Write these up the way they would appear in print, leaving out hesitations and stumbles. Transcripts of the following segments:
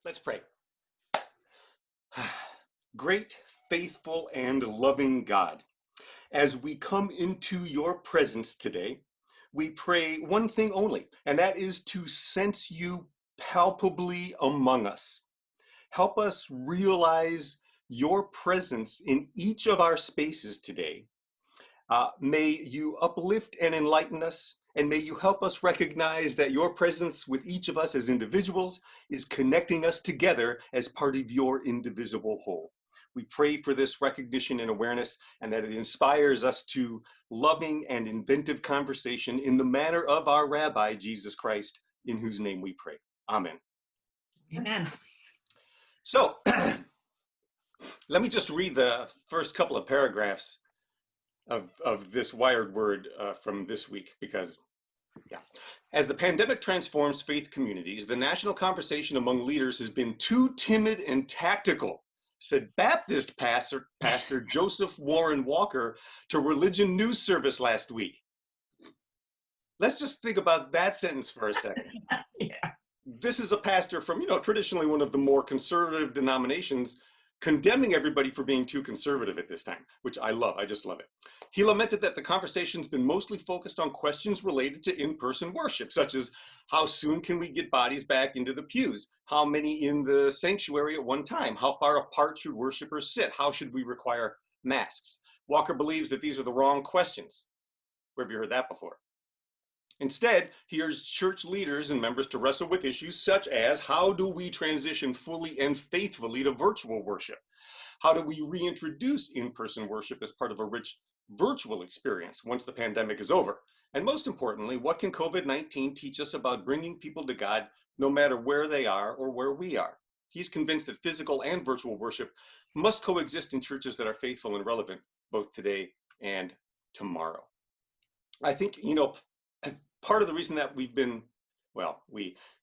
Let's pray. Great, faithful, and loving God, as we come into your presence today, we pray one thing only, and that is to sense you palpably among us. Help us realize your presence in each of our spaces today. May you uplift and enlighten us, and may you help us recognize that your presence with each of us as individuals is connecting us together as part of your indivisible whole. We pray for this recognition and awareness, and that it inspires us to loving and inventive conversation in the manner of our Rabbi, Jesus Christ, in whose name we pray. Amen. Amen. So, let me just read the first couple of paragraphs of this wired word from this week, because as the pandemic transforms faith communities, the national conversation among leaders has been too timid and tactical, said Baptist pastor Joseph Warren Walker to Religion News Service last week. Let's just think about that sentence for a second. Yeah. This is a pastor from, traditionally one of the more conservative denominations, condemning everybody for being too conservative at this time, which I love. I just love it. He lamented that the conversation's been mostly focused on questions related to in-person worship, such as how soon can we get bodies back into the pews? How many in the sanctuary at one time? How far apart should worshipers sit? How should we require masks? Walker believes that these are the wrong questions. Where have you heard that before? Instead, he urged church leaders and members to wrestle with issues such as, how do we transition fully and faithfully to virtual worship? How do we reintroduce in-person worship as part of a rich virtual experience once the pandemic is over? And most importantly, what can COVID-19 teach us about bringing people to God no matter where they are or where we are? He's convinced that physical and virtual worship must coexist in churches that are faithful and relevant both today and tomorrow. I think, part of the reason that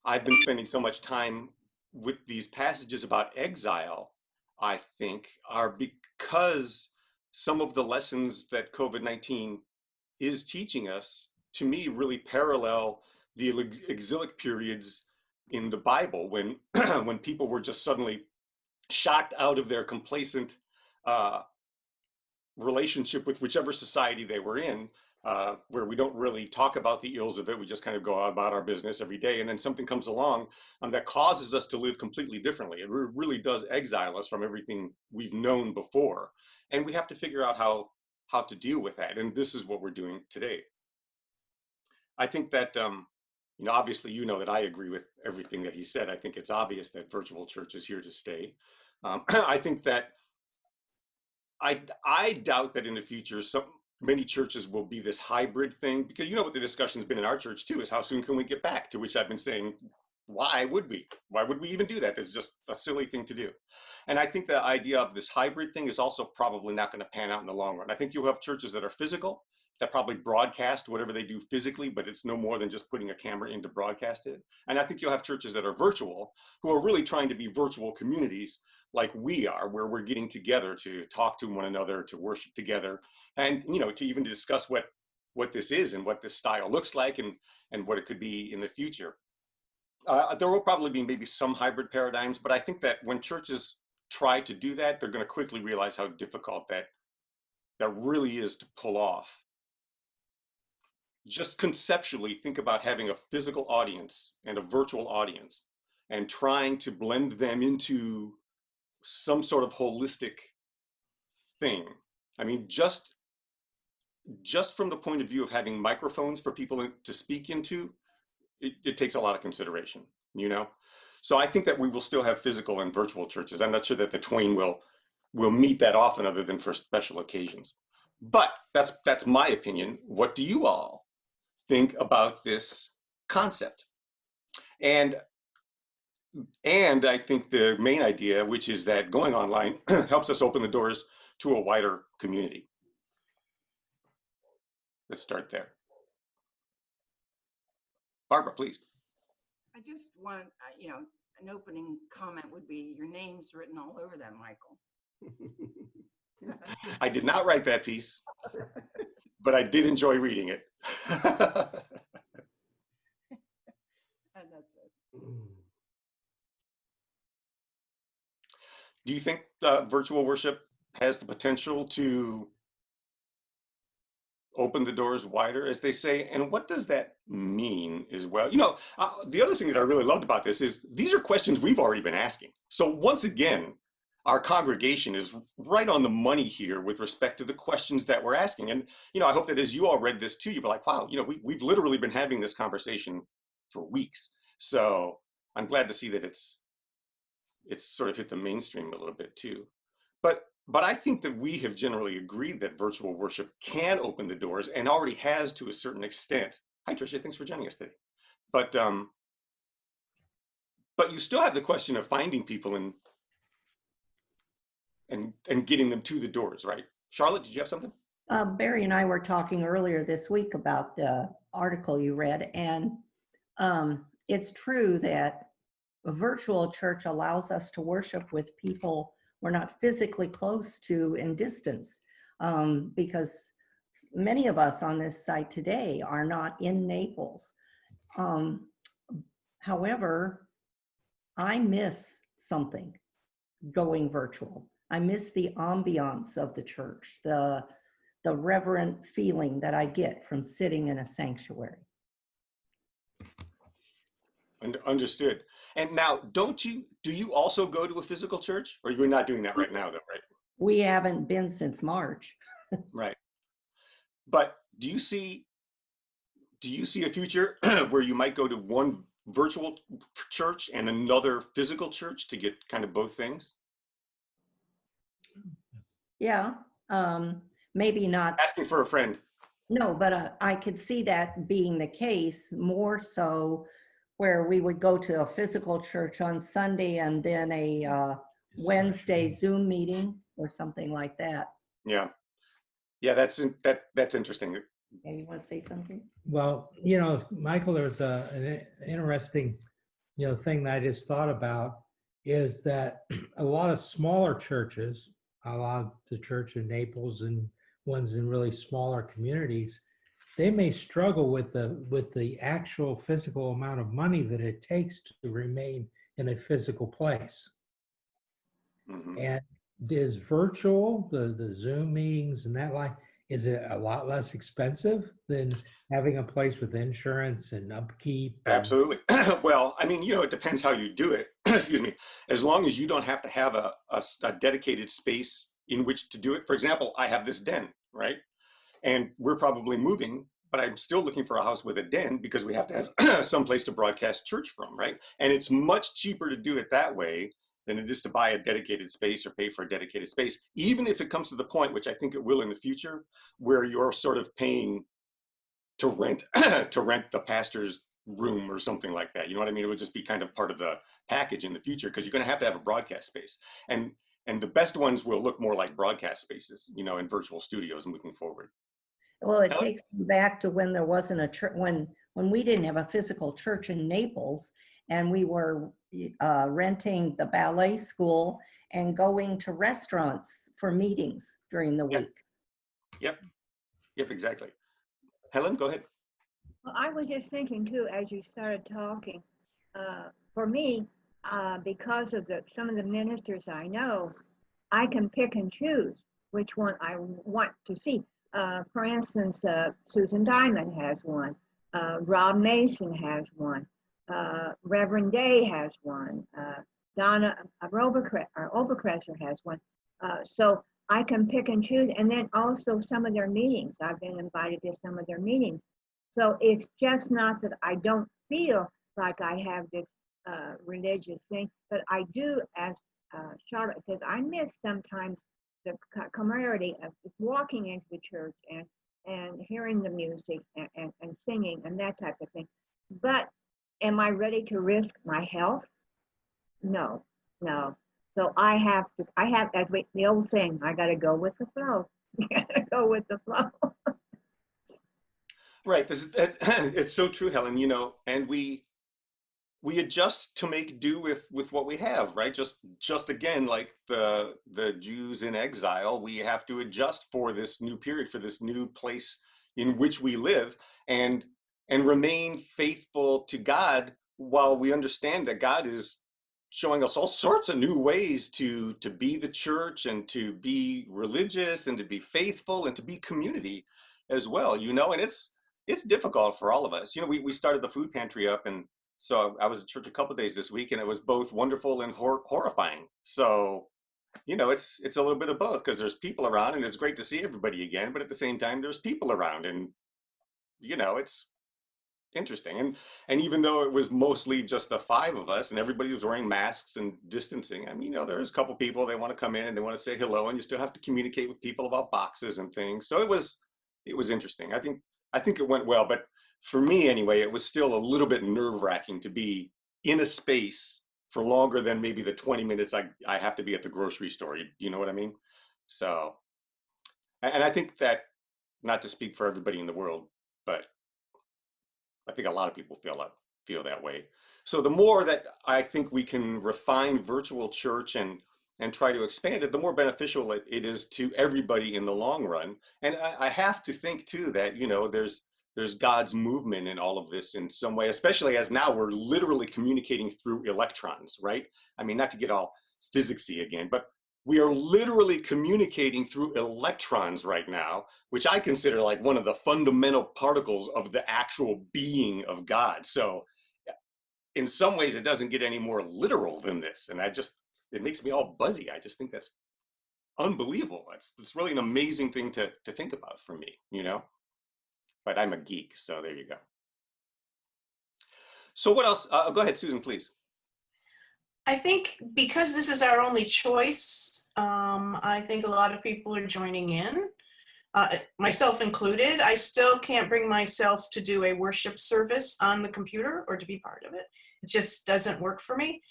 I've been spending so much time with these passages about exile, I think, are because some of the lessons that COVID-19 is teaching us, to me, really parallel the exilic periods in the Bible when when people were just suddenly shocked out of their complacent relationship with whichever society they were in, where we don't really talk about the ills of it. We just kind of go about our business every day. And then something comes along that causes us to live completely differently. It really does exile us from everything we've known before. And we have to figure out how to deal with that. And this is what we're doing today. I think that, obviously, that I agree with everything that he said. I think it's obvious that virtual church is here to stay. I think that I doubt that in the future, many churches will be this hybrid thing, because what the discussion's been in our church too is how soon can we get back, to which I've been saying, why would we even do that? It's just a silly thing to do. And I think the idea of this hybrid thing is also probably not going to pan out in the long run. I think you'll have churches that are physical, that probably broadcast whatever they do physically, but it's no more than just putting a camera in to broadcast it. And I think you'll have churches that are virtual, who are really trying to be virtual communities like we are, where we're getting together to talk to one another, to worship together, and to even discuss what this is and what this style looks like, and what it could be in the future. There will probably be maybe some hybrid paradigms, but I think that when churches try to do that, they're going to quickly realize how difficult that really is to pull off. Just conceptually think about having a physical audience and a virtual audience and trying to blend them into some sort of holistic thing. I mean, just from the point of view of having microphones for people to speak into, it takes a lot of consideration, So I think that we will still have physical and virtual churches. I'm not sure that the twain will meet that often, other than for special occasions. But that's my opinion. What do you all think about this concept? And I think the main idea, which is that going online helps us open the doors to a wider community. Let's start there. Barbara, please. I just want, an opening comment would be, your name's written all over that, Michael. I did not write that piece, but I did enjoy reading it. And that's it. Do you think virtual worship has the potential to open the doors wider, as they say? And what does that mean as well? The other thing that I really loved about this is these are questions we've already been asking. So once again, our congregation is right on the money here with respect to the questions that we're asking. And, I hope that as you all read this too, you'll be like, wow, we've literally been having this conversation for weeks. So I'm glad to see that it's sort of hit the mainstream a little bit too. But I think that we have generally agreed that virtual worship can open the doors and already has to a certain extent. Hi, Tricia. Thanks for joining us today. But but you still have the question of finding people and getting them to the doors, right? Charlotte, did you have something? Barry and I were talking earlier this week about the article you read, and it's true that a virtual church allows us to worship with people we're not physically close to in distance, because many of us on this site today are not in Naples. However, I miss something going virtual. I miss the ambiance of the church, the reverent feeling that I get from sitting in a sanctuary. Understood. And now, do you also go to a physical church, or you're not doing that right now, though, right? We haven't been since March. Right. But do you see a future where you might go to one virtual church and another physical church to get kind of both things? Yeah, maybe not. Asking for a friend. No, but I could see that being the case, more so where we would go to a physical church on Sunday and then a Wednesday Zoom meeting or something like that. Yeah. Yeah, that's interesting. Yeah, you want to say something? Well, Michael, there's an interesting, thing that I just thought about is that a lot of smaller churches, a lot of the church in Naples and ones in really smaller communities, they may struggle with the actual physical amount of money that it takes to remain in a physical place. Mm-hmm. And is virtual, the Zoom meetings and that, like, is it a lot less expensive than having a place with insurance and upkeep? Absolutely. Well, I mean, it depends how you do it. Excuse me. As long as you don't have to have a dedicated space in which to do it. For example, I have this den, right? And we're probably moving, but I'm still looking for a house with a den because we have to have some place to broadcast church from, right? And it's much cheaper to do it that way than it is to buy a dedicated space or pay for a dedicated space, even if it comes to the point, which I think it will in the future, where you're sort of paying to rent the pastor's room or something like that. You know what I mean? It would just be kind of part of the package in the future because you're going to have a broadcast space. And the best ones will look more like broadcast spaces, in virtual studios moving forward. Well, it takes me back to when there wasn't a church, when we didn't have a physical church in Naples, and we were renting the ballet school and going to restaurants for meetings during the week. Yep, exactly. Helen, go ahead. Well, I was just thinking too, as you started talking, for me, because of some of the ministers I know, I can pick and choose which one I want to see. For instance, Susan Diamond has one, Rob Mason has one, Reverend Day has one, Donna Oberkresser has one. So I can pick and choose, and then also some of their meetings. I've been invited to some of their meetings. So it's just not that I don't feel like I have this religious thing, but I do, as Charlotte says, I miss sometimes the camaraderie of walking into the church and hearing the music and singing and that type of thing. But am I ready to risk my health? No. So I have the old thing, I got to go with the flow. You got to go with the flow. Right. It's so true, Helen, and we adjust to make do with what we have, right? Just again, like the Jews in exile, we have to adjust for this new period, for this new place in which we live, and remain faithful to God while we understand that God is showing us all sorts of new ways to be the church and to be religious and to be faithful and to be community as well, you know, and it's difficult for all of us. You know, we started the food pantry up, and so I was at church a couple days this week, and it was both wonderful and horrifying. So, you know, it's a little bit of both, because there's people around and it's great to see everybody again, but at the same time there's people around, and you know, it's interesting. And even though it was mostly just the five of us and everybody was wearing masks and distancing, I mean, you know, there's a couple people, they want to come in and they want to say hello, and you still have to communicate with people about boxes and things. So it was interesting. I think it went well, but for me anyway, it was still a little bit nerve-wracking to be in a space for longer than maybe the 20 minutes I have to be at the grocery store. You know what I mean? So, and I think that, not to speak for everybody in the world, but I think a lot of people feel that way. So the more that I think we can refine virtual church and try to expand it, the more beneficial it is to everybody in the long run. And I have to think too that, you know, there's God's movement in all of this in some way, especially as now we're literally communicating through electrons, right? I mean, not to get all physicsy again, but we are literally communicating through electrons right now, which I consider like one of the fundamental particles of the actual being of God. So in some ways it doesn't get any more literal than this. And it makes me all buzzy. I just think that's unbelievable. It's really an amazing thing to think about for me, you know, but I'm a geek. So there you go. So what else? Go ahead, Susan, please. I think because this is our only choice, I think a lot of people are joining in, myself included. I still can't bring myself to do a worship service on the computer or to be part of it. It just doesn't work for me.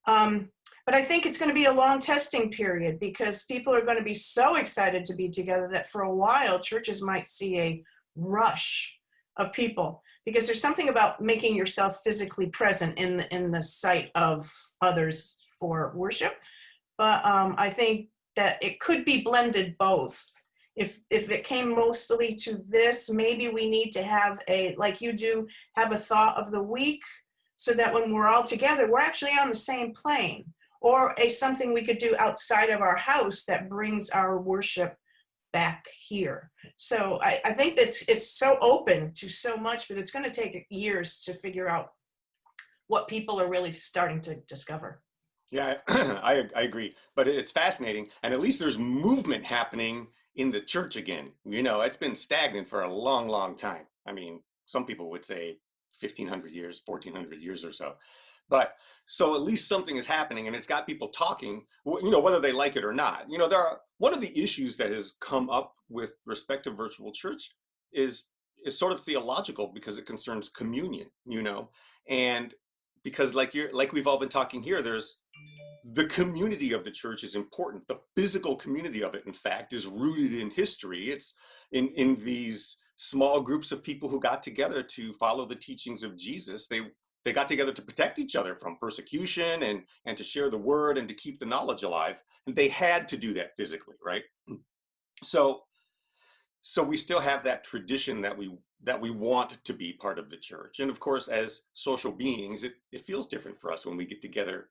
But I think it's going to be a long testing period, because people are going to be so excited to be together that for a while churches might see a rush of people, because there's something about making yourself physically present in the sight of others for worship. But I think that it could be blended both. If it came mostly to this, maybe we need to have like you do, have a thought of the week, so that when we're all together, we're actually on the same plane. Or something we could do outside of our house that brings our worship back here. So I think it's so open to so much, but it's going to take years to figure out what people are really starting to discover. Yeah, I agree. But it's fascinating. And at least there's movement happening in the church again. You know, it's been stagnant for a long, long time. I mean, some people would say 1,500 years, 1,400 years or so. But so at least something is happening, and it's got people talking, you know, whether they like it or not. You know, one of the issues that has come up with respect to virtual church is sort of theological, because it concerns communion, you know, and because like we've all been talking here, there's the community of the church is important. The physical community of it, in fact, is rooted in history. It's in these small groups of people who got together to follow the teachings of Jesus. They got together to protect each other from persecution and to share the word and to keep the knowledge alive. And they had to do that physically, right? So we still have that tradition that we want to be part of the church. And of course, as social beings, it feels different for us when we get together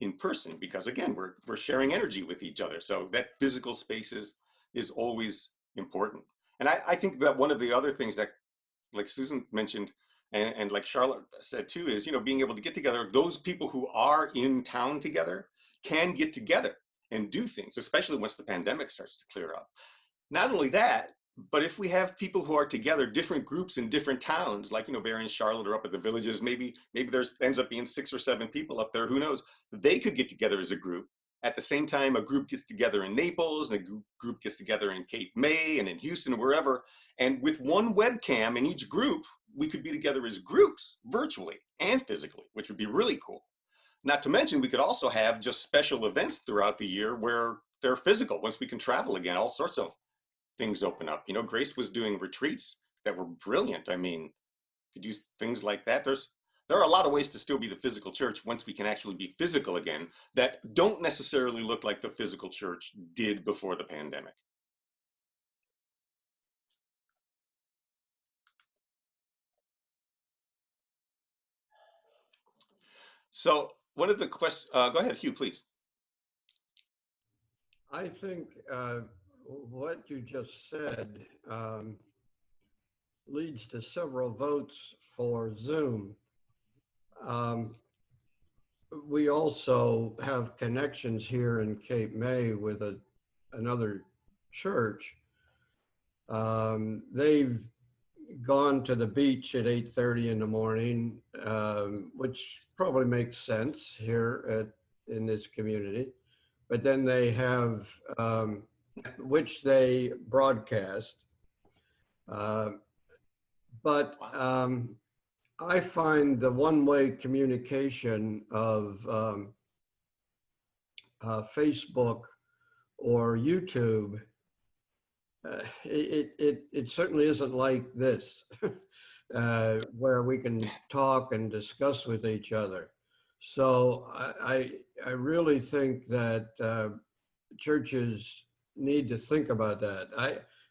in person, because again, we're sharing energy with each other. So that physical space is always important. And I think that one of the other things that, like Susan mentioned, and like Charlotte said too, is, you know, being able to get together, those people who are in town together can get together and do things, especially once the pandemic starts to clear up. Not only that, but if we have people who are together, different groups in different towns, like, you know, Barry and Charlotte are up at the villages, maybe there's ends up being 6 or 7 people up there, who knows, they could get together as a group. At the same time, a group gets together in Naples, and a group gets together in Cape May and in Houston or wherever. And with one webcam in each group, we could be together as groups, virtually and physically, which would be really cool. Not to mention, we could also have just special events throughout the year where they're physical. Once we can travel again, all sorts of things open up. You know, Grace was doing retreats that were brilliant. I mean, to do things like that, there are a lot of ways to still be the physical church once we can actually be physical again, that don't necessarily look like the physical church did before the pandemic. So one of the questions, go ahead, Hugh, please. I think what you just said leads to several votes for Zoom. We also have connections here in Cape May with another church. They've gone to the beach at 8:30 in the morning, which probably makes sense here in this community. But then they have, which they broadcast. But I find the one-way communication of Facebook or YouTube, it certainly isn't like this, where we can talk and discuss with each other. So I really think that churches need to think about that.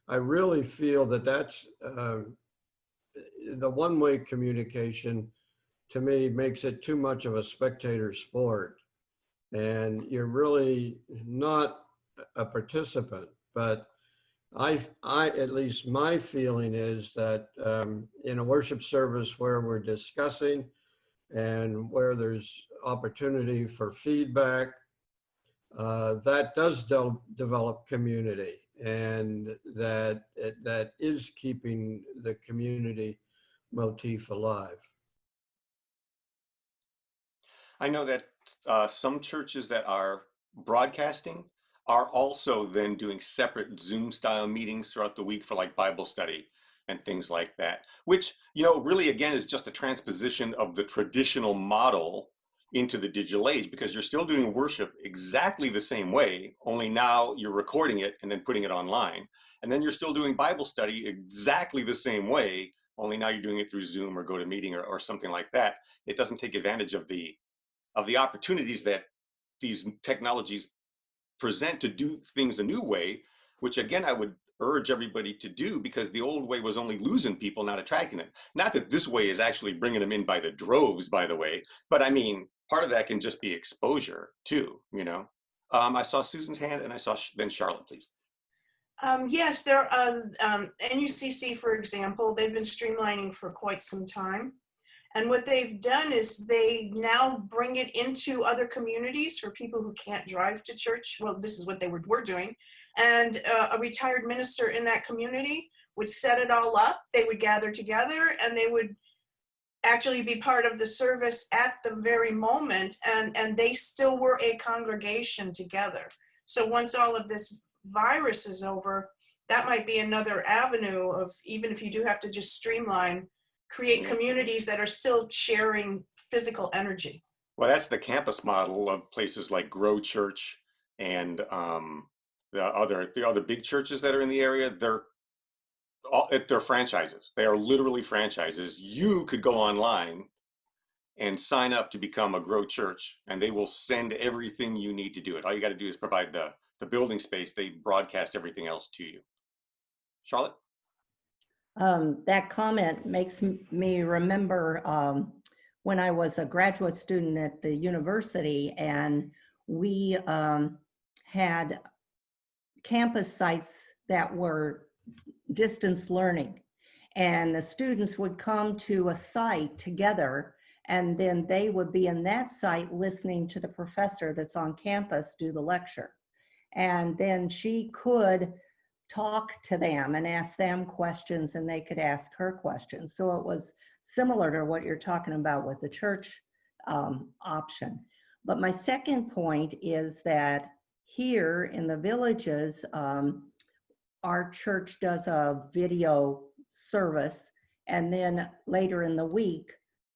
I really feel that that's the one-way communication, to me, makes it too much of a spectator sport, and you're really not a participant. But I at least my feeling is that in a worship service where we're discussing and where there's opportunity for feedback, that does develop community, and that is keeping the community motif alive. I know that some churches that are broadcasting are also then doing separate Zoom style meetings throughout the week for like Bible study and things like that, which, you know, really again is just a transposition of the traditional model into the digital age, because you're still doing worship exactly the same way, only now you're recording it and then putting it online. And then you're still doing Bible study exactly the same way, only now you're doing it through Zoom or GoToMeeting or something like that. It doesn't take advantage of the opportunities that these technologies present to do things a new way, which again, I would urge everybody to do, because the old way was only losing people, not attracting them. Not that this way is actually bringing them in by the droves, by the way, but I mean, part of that can just be exposure too, you know? I saw Susan's hand and I saw then Charlotte, please. Yes, there NUCC, for example, they've been streamlining for quite some time. And what they've done is they now bring it into other communities for people who can't drive to church. Well, this is what they were doing. And a retired minister in that community would set it all up. They would gather together and they would actually be part of the service at the very moment. And they still were a congregation together. So once all of this virus is over, that might be another avenue of, even if you do have to just streamline, create communities that are still sharing physical energy. Well, that's the campus model of places like Grow Church and the other big churches that are in the area. They're franchises. They are literally franchises. You could go online and sign up to become a Grow Church, and they will send everything you need to do it. All you got to do is provide the building space. They broadcast everything else to you. Charlotte? That comment makes me remember when I was a graduate student at the university, and we had campus sites that were distance learning, and the students would come to a site together, and then they would be in that site listening to the professor that's on campus do the lecture. And then she could talk to them and ask them questions, and they could ask her questions. So it was similar to what you're talking about with the church option. But my second point is that here in the villages, our church does a video service, and then later in the week,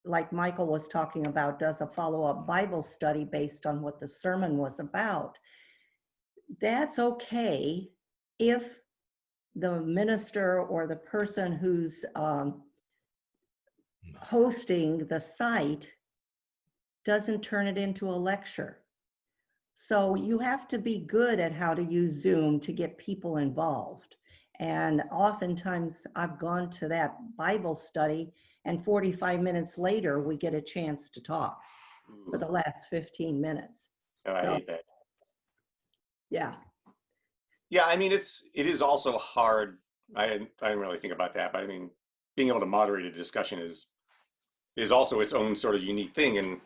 like Michael was talking about, does a follow-up Bible study based on what the sermon was about. That's okay if the minister or the person who's hosting the site doesn't turn it into a lecture. So you have to be good at how to use Zoom to get people involved. And oftentimes I've gone to that Bible study and 45 minutes later we get a chance to talk. for the last 15 minutes. Oh, I So, hate that. yeah. Yeah, I mean, it is also hard. I didn't really think about that, but I mean, being able to moderate a discussion is also its own sort of unique thing. And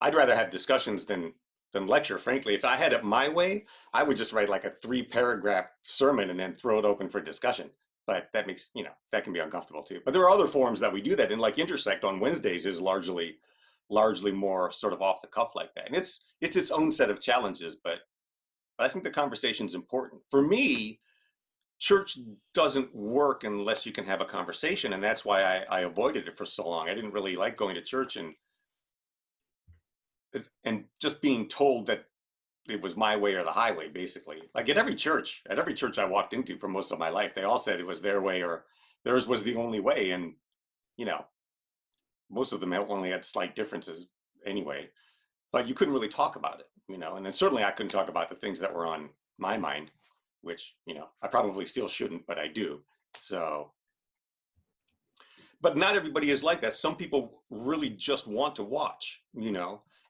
I'd rather have discussions than lecture, frankly. If I had it my way, I would just write like a 3-paragraph sermon and then throw it open for discussion. But that makes, that can be uncomfortable too. But there are other forums that we do that in, like Intersect on Wednesdays is largely more sort of off the cuff like that. And it's its own set of challenges, but I think the conversation's important. For me, church doesn't work unless you can have a conversation, and that's why I avoided it for so long. I didn't really like going to church and just being told that it was my way or the highway, basically. Like at every church I walked into for most of my life, they all said it was their way or theirs was the only way. And, most of them only had slight differences anyway, but you couldn't really talk about it, and then certainly I couldn't talk about the things that were on my mind, which, I probably still shouldn't, but I do. So, but not everybody is like that. Some people really just want to watch,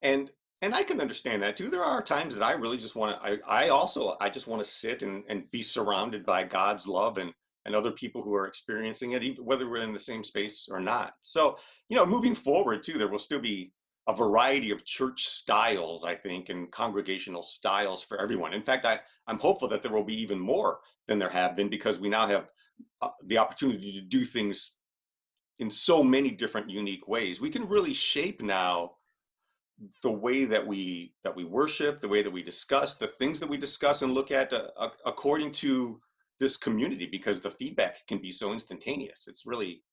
and I can understand that too. There are times that I really just want to, I just want to sit and be surrounded by God's love and other people who are experiencing it, even whether we're in the same space or not. So, moving forward too, there will still be a variety of church styles, I think, and congregational styles for everyone. In fact, I'm hopeful that there will be even more than there have been, because we now have the opportunity to do things in so many different unique ways. We can really shape now the way that we worship, the way that we discuss, the things that we discuss and look at according to this community, because the feedback can be so instantaneous. It's really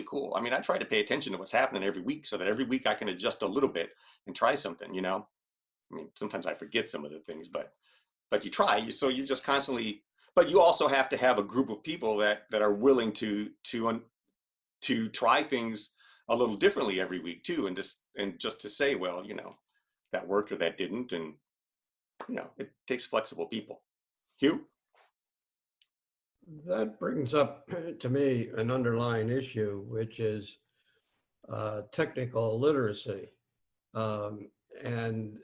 cool. I mean, I try to pay attention to what's happening every week so that every week I can adjust a little bit and try something, I mean, sometimes I forget some of the things, but you try. So you just constantly, but you also have to have a group of people that are willing to try things a little differently every week too, and just to say, well, that worked or that didn't, and it takes flexible people. Hugh? That brings up to me an underlying issue, which is technical literacy. And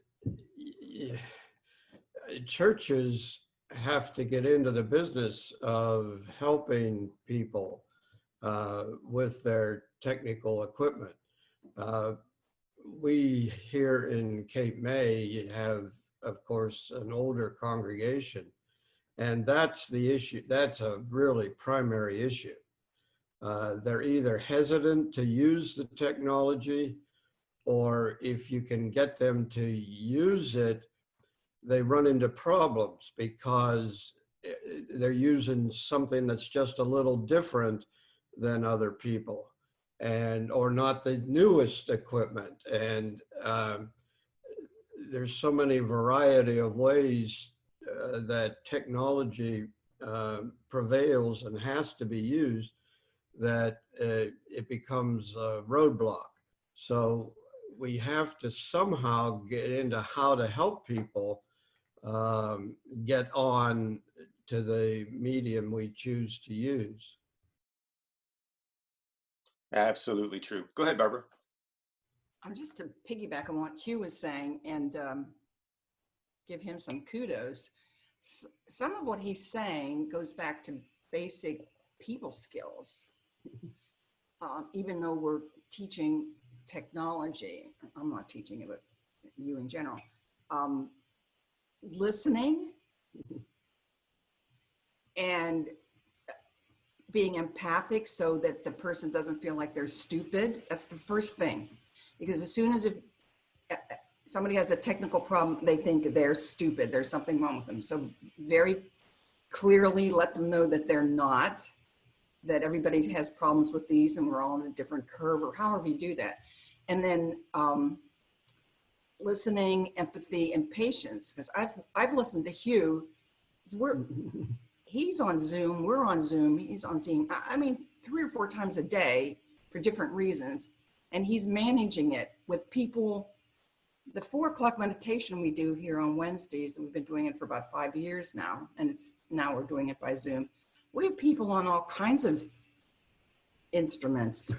churches have to get into the business of helping people with their technical equipment. We here in Cape May have, of course, an older congregation. And that's the issue. That's a really primary issue. They're either hesitant to use the technology, or if you can get them to use it, they run into problems because they're using something that's just a little different than other people, or not the newest equipment. And there's so many variety of ways that technology prevails and has to be used, that it becomes a roadblock. So we have to somehow get into how to help people get on to the medium we choose to use. Absolutely true. Go ahead, Barbara. Just to piggyback on what Hugh was saying and give him some kudos. Some of what he's saying goes back to basic people skills. Even though we're teaching technology, I'm not teaching it, but you in general, listening and being empathic so that the person doesn't feel like they're stupid. That's the first thing. Because as soon as if somebody has a technical problem, they think they're stupid, there's something wrong with them. So very clearly let them know that they're not, that everybody has problems with these and we're all on a different curve, or however you do that. And then listening, empathy, and patience. Because I've listened to Hugh. He's on Zoom, we're on Zoom, he's on Zoom. I mean, 3 or 4 times a day for different reasons. And he's managing it with people. The 4 o'clock meditation we do here on Wednesdays, and we've been doing it for about 5 years now, and now we're doing it by Zoom. We have people on all kinds of instruments.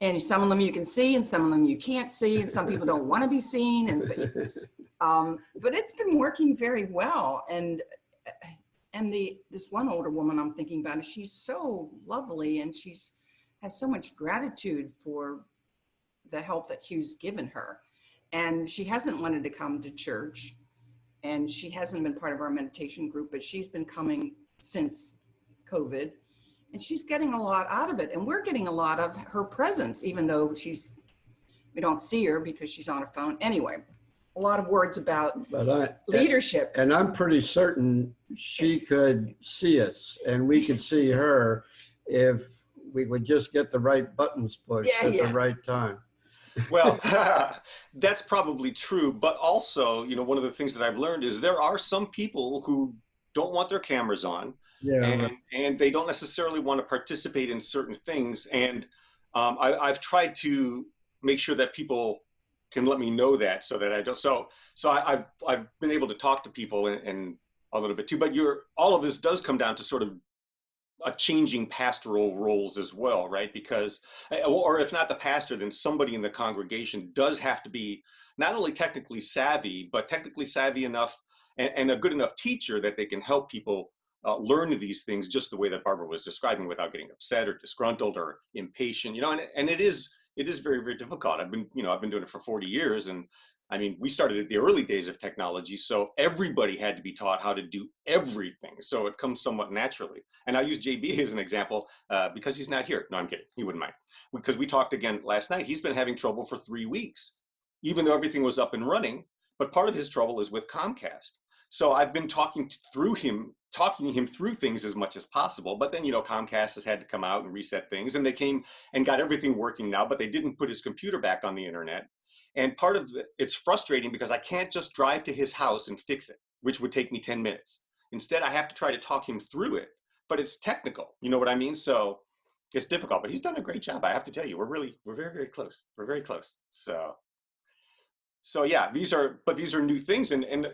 And some of them you can see, and some of them you can't see, and some people don't want to be seen. But it's been working very well. And this one older woman I'm thinking about, she's so lovely, and has so much gratitude for the help that Hugh's given her. And she hasn't wanted to come to church, and she hasn't been part of our meditation group, but she's been coming since COVID. And she's getting a lot out of it. And we're getting a lot of her presence, even though we don't see her because she's on her phone. Anyway, a lot of words about leadership. And I'm pretty certain she could see us and we could see her if we would just get the right buttons pushed at the right time. Well, that's probably true. But also, one of the things that I've learned is there are some people who don't want their cameras on. Yeah, and they don't necessarily want to participate in certain things. And I've tried to make sure that people can let me know that, so that I don't. So I've been able to talk to people and a little bit too. But all of this does come down to sort of a changing pastoral roles as well, right? Because, or if not the pastor, then somebody in the congregation does have to be not only technically savvy, but technically savvy enough and a good enough teacher that they can help people learn these things just the way that Barbara was describing, without getting upset or disgruntled or impatient, and it is very, very difficult. I've been doing it for 40 years. And I mean, we started at the early days of technology. So everybody had to be taught how to do everything. So it comes somewhat naturally. And I'll use JB as an example because he's not here. No, I'm kidding. He wouldn't mind. Because we talked again last night. He's been having trouble for 3 weeks, even though everything was up and running. But part of his trouble is with Comcast. So I've been talking him through things as much as possible. But then, Comcast has had to come out and reset things, and they came and got everything working now, but they didn't put his computer back on the internet. And part of it's frustrating because I can't just drive to his house and fix it, which would take me 10 minutes. Instead, I have to try to talk him through it, but it's technical. You know what I mean? So it's difficult, but he's done a great job. I have to tell you, we're very, very close. We're very close. So yeah, these are new things. And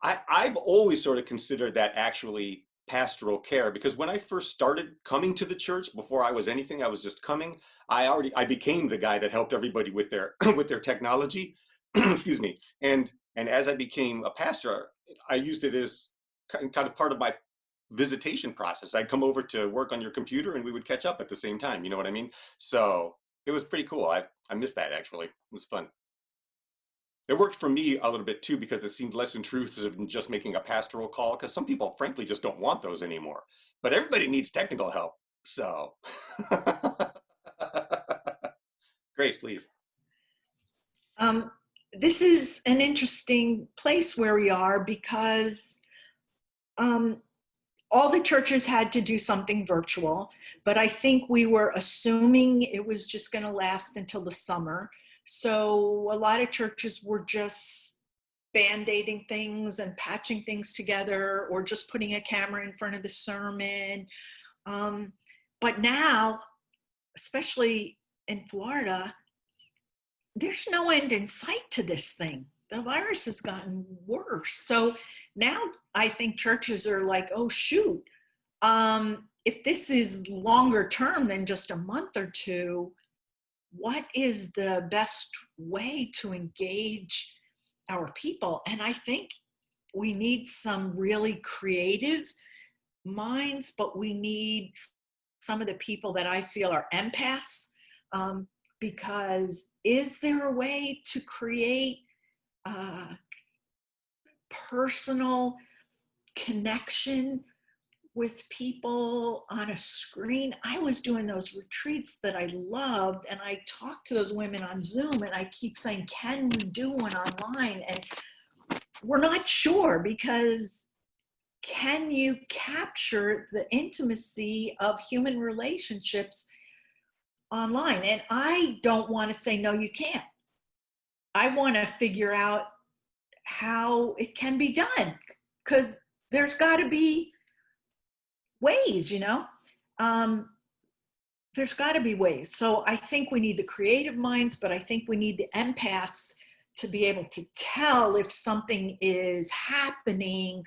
I've always sort of considered that actually pastoral care, because when I first started coming to the church, before I was anything, I was just coming. I became the guy that helped everybody with their with their technology. Excuse me. And as I became a pastor, I used it as kind of part of my visitation process. I'd come over to work on your computer and we would catch up at the same time. You know what I mean? So it was pretty cool. I missed that, actually. It was fun. It worked for me a little bit too, because it seemed less intrusive than just making a pastoral call, because some people frankly just don't want those anymore. But everybody needs technical help. So Grace, please. This is an interesting place where we are, because all the churches had to do something virtual, but I think we were assuming it was just going to last until the summer. So a lot of churches were just band-aiding things and patching things together, or just putting a camera in front of the sermon. But now, especially in Florida, there's no end in sight to this thing. The virus has gotten worse. So now I think churches are like, oh, shoot, if this is longer term than just a month or two, what is the best way to engage our people? And I think we need some really creative minds, but we need some of the people that I feel are empaths, because is there a way to create personal connection with people on a screen? I was doing those retreats that I loved, and I talked to those women on Zoom, and I keep saying, can we do one online? And we're not sure, because can you capture the intimacy of human relationships online? And I don't want to say, no, you can't. I want to figure out how it can be done, because there's got to be ways, there's got to be ways. So I think we need the creative minds, but I think we need the empaths to be able to tell if something is happening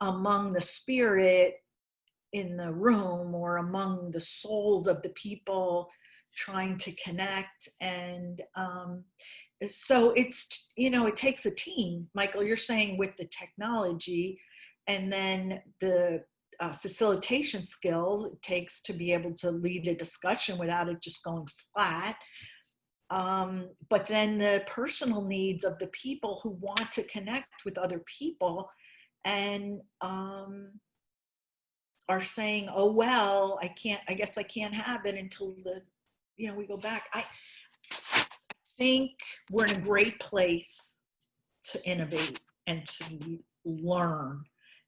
among the spirit in the room, or among the souls of the people trying to connect. And so it's, it takes a team. Michael, you're saying with the technology and then the facilitation skills it takes to be able to lead a discussion without it just going flat. But then the personal needs of the people who want to connect with other people and are saying, oh, well, I guess I can't have it until we go back. I think we're in a great place to innovate and to learn.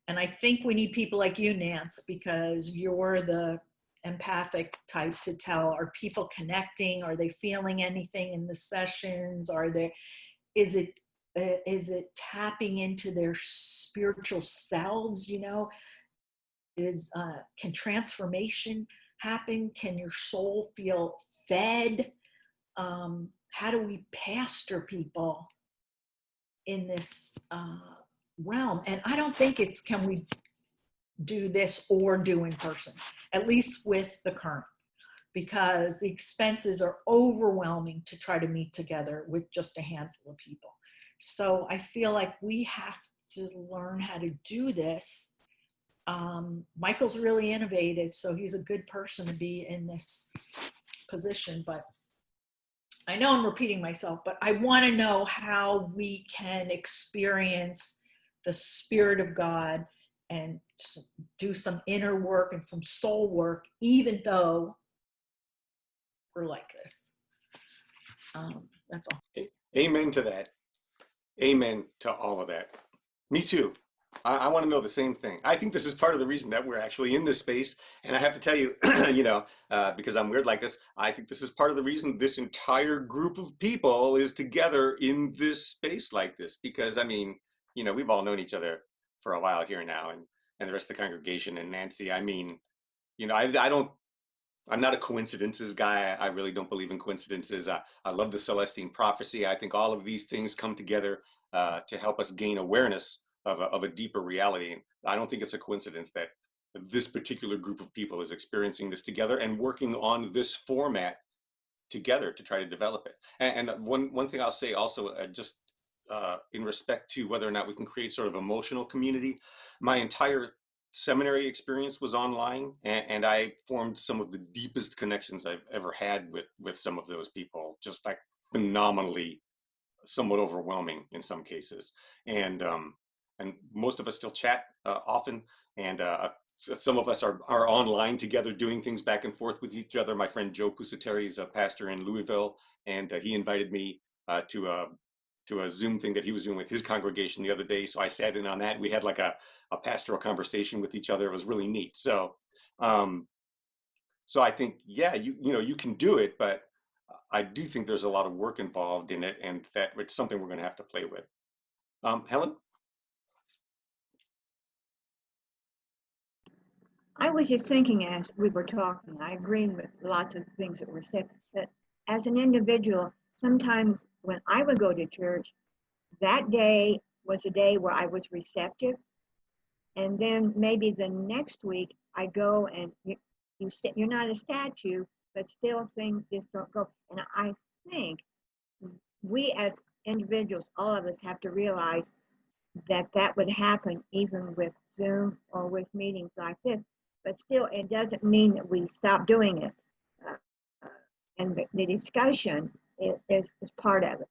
And I think we need people like you, Nance, because you're the empathic type to tell, are people connecting? Are they feeling anything in the sessions? Is it tapping into their spiritual selves? Can transformation happen? Can your soul feel fed? How do we pastor people in this realm? And I don't think it's can we do this or do in person, at least with the current, because the expenses are overwhelming to try to meet together with just a handful of people. So I feel like we have to learn how to do this. Michael's really innovative, so he's a good person to be in this position, but I know I'm repeating myself, but I want to know how we can experience the Spirit of God and do some inner work and some soul work, even though we're like this. That's all. Amen to that. Amen to all of that. Me too. I want to know the same thing. I think this is part of the reason that we're actually in this space. And I have to tell you, because I'm weird like this, I think this is part of the reason this entire group of people is together in this space like this. Because, we've all known each other for a while here now, and the rest of the congregation. And Nancy, I'm not a coincidences guy. I really don't believe in coincidences. I love the Celestine prophecy. I think all of these things come together to help us gain awareness of a deeper reality. And I don't think it's a coincidence that this particular group of people is experiencing this together and working on this format together to try to develop it. And one thing I'll say also, just in respect to whether or not we can create sort of emotional community, my entire seminary experience was online, and I formed some of the deepest connections I've ever had with some of those people, just like phenomenally, somewhat overwhelming in some cases. And most of us still chat often, and some of us are online together doing things back and forth with each other. My friend Joe Pusateri is a pastor in Louisville, and he invited me to a Zoom thing that he was doing with his congregation the other day. So I sat in on that. We had like a pastoral conversation with each other. It was really neat. So I think, yeah, you can do it, but I do think there's a lot of work involved in it, and that it's something we're going to have to play with. Helen? I was just thinking as we were talking, I agree with lots of things that were said, that as an individual, sometimes when I would go to church, that day was a day where I was receptive. And then maybe the next week I go and you're not a statue, but still things just don't go. And I think we as individuals, all of us have to realize that would happen even with Zoom or with meetings like this. But still, it doesn't mean that we stop doing it. And the discussion is part of it.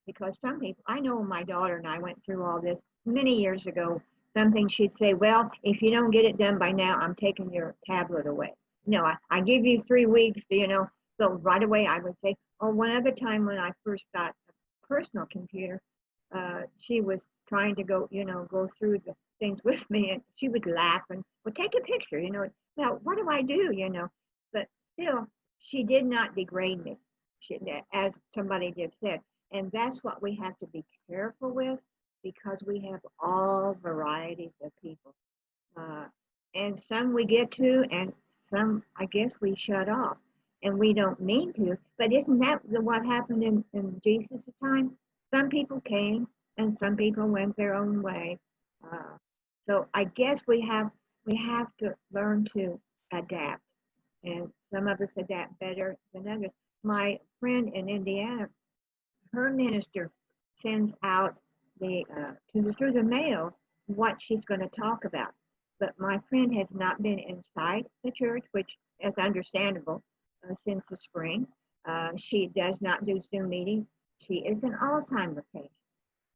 Because some people, I know my daughter and I went through all this many years ago. Something she'd say, well, if you don't get it done by now, I'm taking your tablet away. No, I give you 3 weeks, So right away I would say, or one other time when I first got a personal computer, she was trying to go through the things with me, and she would laugh and, well, take a picture, Well, what do I do, But still, she did not degrade me, as somebody just said. And that's what we have to be careful with, because we have all varieties of people. And some we get to, and some, I guess, we shut off. And we don't mean to. But isn't that what happened in Jesus' time? Some people came, and some people went their own way. So I guess we have to learn to adapt. And some of us adapt better than others. my friend in Indiana, her minister sends out through the mail what she's going to talk about. But my friend has not been inside the church, which is understandable since the spring. She does not do Zoom meetings. She is an Alzheimer's patient.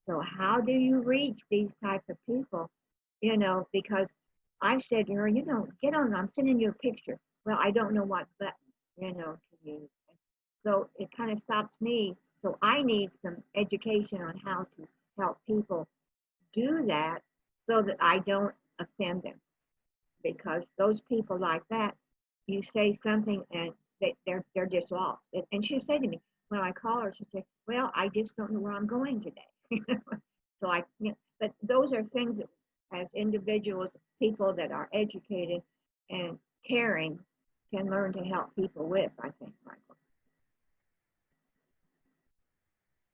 So how do you reach these type of people? Because I said to her, get on, I'm sending you a picture. Well, I don't know what button, to use. So it kind of stops me. So I need some education on how to help people do that so that I don't offend them. Because those people like that, you say something and they're just lost. And she said to me, when I call her, she said, well, I just don't know where I'm going today. So but those are things that as individuals, people that are educated and caring can learn to help people with, I think, Michael.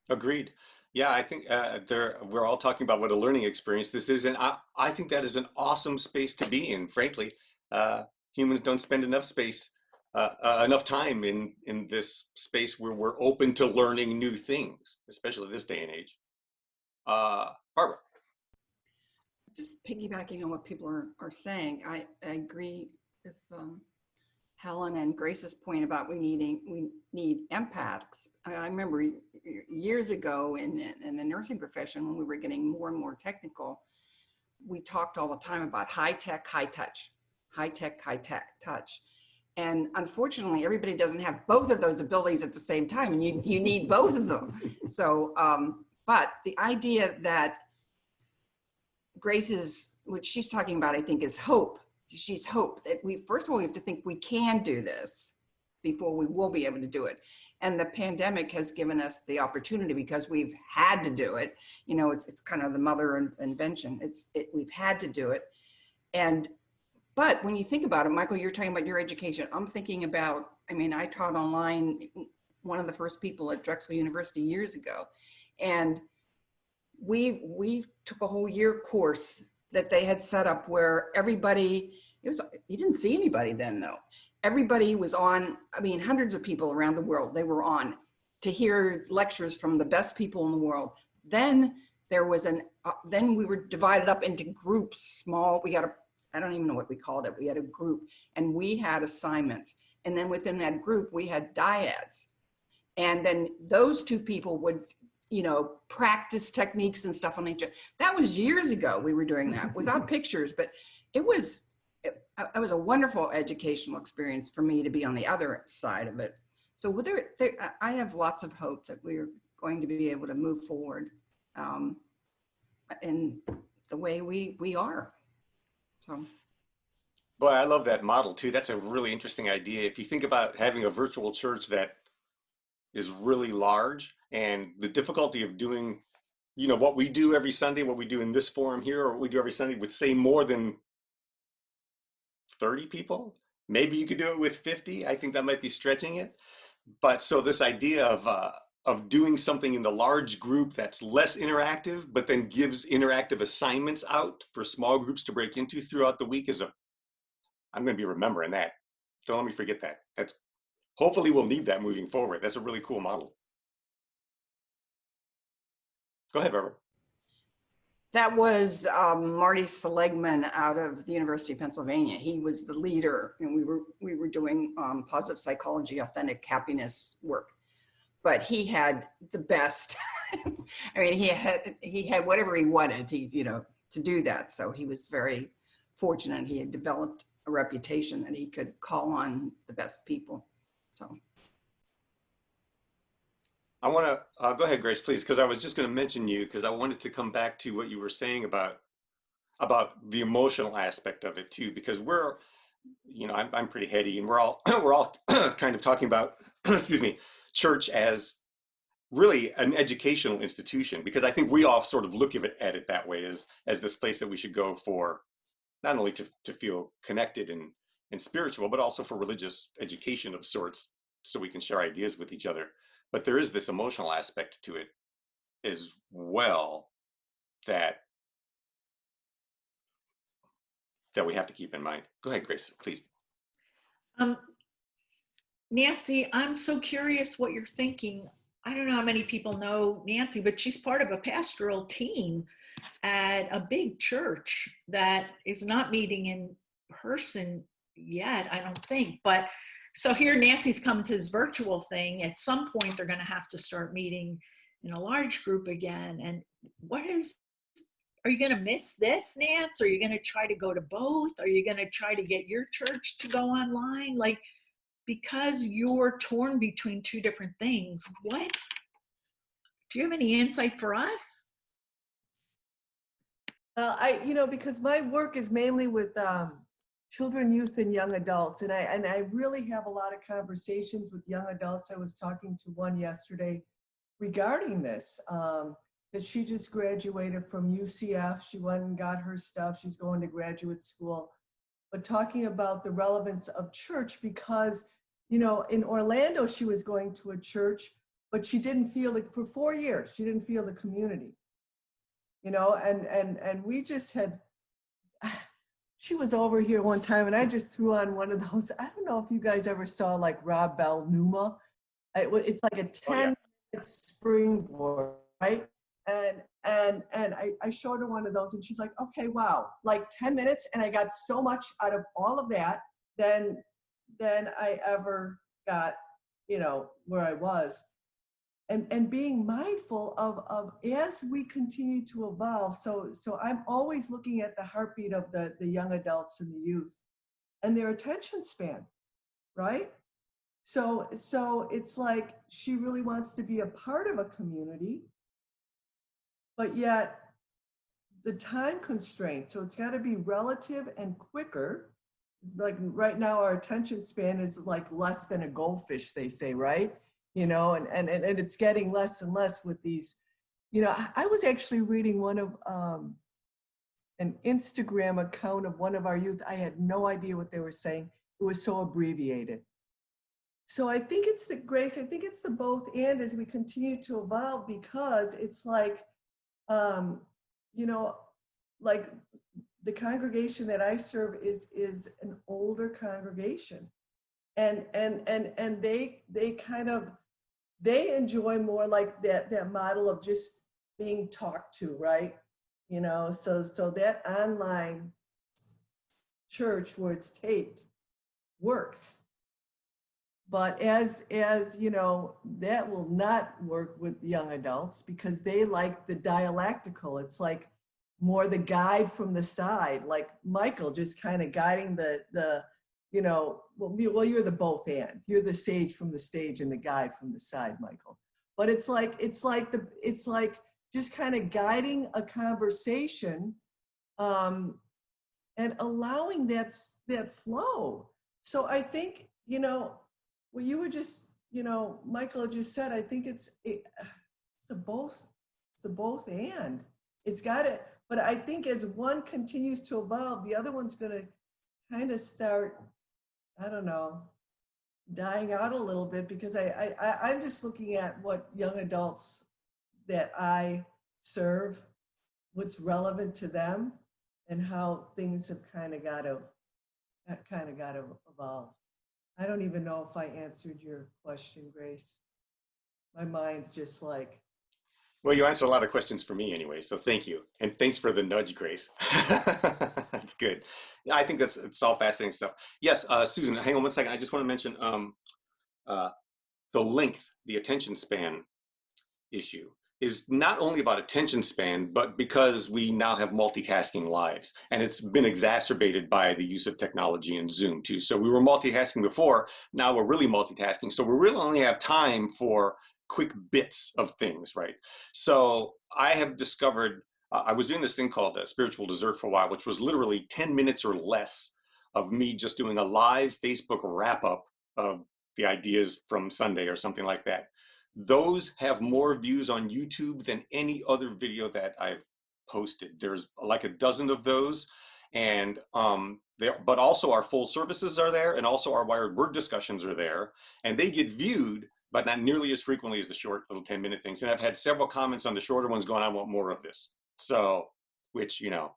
Agreed. Yeah, I think we're all talking about what a learning experience this is, and I think that is an awesome space to be in. Frankly, humans don't spend enough time in this space where we're open to learning new things, especially this day and age. Barbara. Just piggybacking on what people are saying, I agree with Helen and Grace's point about we need empaths. I remember years ago in the nursing profession, when we were getting more and more technical, we talked all the time about high tech, high touch, high tech, high tech touch. And unfortunately, everybody doesn't have both of those abilities at the same time, and you need both of them. So, but the idea that Grace's, what she's talking about, I think, is hope. She's hope that first of all, we have to think we can do this before we will be able to do it. And the pandemic has given us the opportunity because we've had to do it. It's kind of the mother of invention. We've had to do it. But when you think about it, Michael, you're talking about your education. I'm thinking about, I taught online, one of the first people at Drexel University years ago. And we took a whole year course that they had set up where everybody, you didn't see anybody then though. Everybody was on, hundreds of people around the world, they were on to hear lectures from the best people in the world. Then there was then we were divided up into groups, small, I don't even know what we called it. We had a group and we had assignments. And then within that group, we had dyads. And then those two people would, practice techniques and stuff on each other. That was years ago we were doing that without pictures, but it was a wonderful educational experience for me to be on the other side of it. So I have lots of hope that we're going to be able to move forward in the way we are. So. Boy, I love that model too. That's a really interesting idea. If you think about having a virtual church that is really large, and the difficulty of doing, what we do every Sunday, what we do in this forum here, or what we do every Sunday would say more than 30 people. Maybe you could do it with 50. I think that might be stretching it. But so this idea of doing something in the large group that's less interactive, but then gives interactive assignments out for small groups to break into throughout the week I'm going to be remembering that. Don't let me forget that. Hopefully we'll need that moving forward. That's a really cool model. Go ahead, Barbara. That was Marty Seligman out of the University of Pennsylvania. He was the leader, and we were doing positive psychology, authentic happiness work. But he had the best. He had whatever he wanted, to do that. So he was very fortunate. He had developed a reputation that he could call on the best people. So. I want to go ahead, Grace, please, because I was just going to mention you because I wanted to come back to what you were saying about the emotional aspect of it too, because I'm pretty heady, and we're all kind of talking about excuse me, church as really an educational institution, because I think we all sort of look at it that way as this place that we should go for not only to feel connected and spiritual, but also for religious education of sorts, so we can share ideas with each other. But there is this emotional aspect to it as well that we have to keep in mind. Go ahead, Grace, please. Nancy, I'm so curious what you're thinking. I don't know how many people know Nancy, but she's part of a pastoral team at a big church that is not meeting in person yet, I don't think. But so here Nancy's come to this virtual thing. At some point, they're going to have to start meeting in a large group again. And are you going to miss this, Nance? Are you going to try to go to both? Are you going to try to get your church to go online? Like, because you're torn between two different things, what do you have any insight for us? Because my work is mainly with children, youth, and young adults, and I really have a lot of conversations with young adults. I was talking to one yesterday regarding this, that she just graduated from UCF. She went and got her stuff. She's going to graduate school, but talking about the relevance of church because, in Orlando, she was going to a church, but she didn't feel like for 4 years, she didn't feel the community. And we just had, she was over here one time and I just threw on one of those, I don't know if you guys ever saw like Rob Bell Numa. It's like a 10-minute springboard, right? And I showed her one of those and she's like, okay, wow, like 10 minutes. And I got so much out of all of that than I ever got, where I was. And being mindful of as we continue to evolve. So I'm always looking at the heartbeat of the young adults and the youth and their attention span, right? So it's like she really wants to be a part of a community, but yet the time constraint. So it's got to be relative and quicker. Like right now, our attention span is like less than a goldfish, they say, right? And it's getting less and less with these, I was actually reading one of an Instagram account of one of our youth. I had no idea what they were saying. It was so abbreviated. So I think it's the Grace, I think it's the both and as we continue to evolve, because it's like, like the congregation that I serve is an older congregation. And they kind of, they enjoy more like that model of just being talked to, right? So that online church where it's taped works. But as that will not work with young adults because they like the dialectical. It's like more the guide from the side, like Michael just kind of guiding the well, you're the both and. You're the sage from the stage and the guide from the side, Michael. But it's like just kind of guiding a conversation, and allowing that flow. So I think what you were just Michael just said. I think it's the both and. It's got it. But I think as one continues to evolve, the other one's going to kind of start, I don't know, dying out a little bit, because I'm just looking at what young adults that I serve, what's relevant to them, and how things have kind of got to evolve. I don't even know if I answered your question, Grace. My mind's just like. Well, you answered a lot of questions for me anyway, so thank you. And thanks for the nudge, Grace. That's good. Yeah, I think it's all fascinating stuff. Yes, Susan, hang on one second. I just want to mention the length, the attention span issue is not only about attention span, but because we now have multitasking lives. And it's been exacerbated by the use of technology and Zoom too. So we were multitasking before, now we're really multitasking. So we really only have time for quick bits of things, right? So I have discovered, I was doing this thing called Spiritual Dessert for a while, which was literally 10 minutes or less of me just doing a live Facebook wrap up of the ideas from Sunday or something like that. Those have more views on YouTube than any other video that I've posted. There's like a dozen of those. And but also our full services are there, and also our Wired Word discussions are there, and they get viewed, but not nearly as frequently as the short little 10-minute things. And I've had several comments on the shorter ones going, I want more of this. So, which, yeah,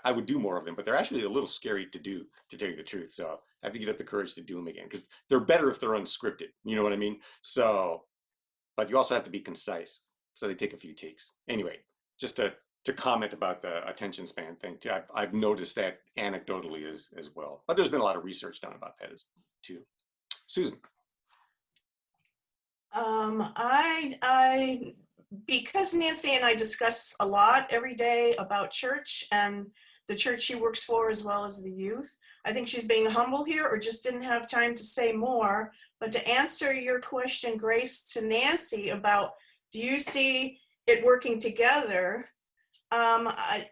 I would do more of them, but they're actually a little scary to do, to tell you the truth. So I think you'd have the courage to do them again, because they're better if they're unscripted. You know what I mean? So, but you also have to be concise. So they take a few takes. Anyway, just to comment about the attention span thing, I've noticed that anecdotally as well. But there's been a lot of research done about that too. Susan. I because Nancy and I discuss a lot every day about church and the church she works for as well as the youth. I think she's being humble here or just didn't have time to say more. But to answer your question, Grace, to Nancy about, do you see it working together?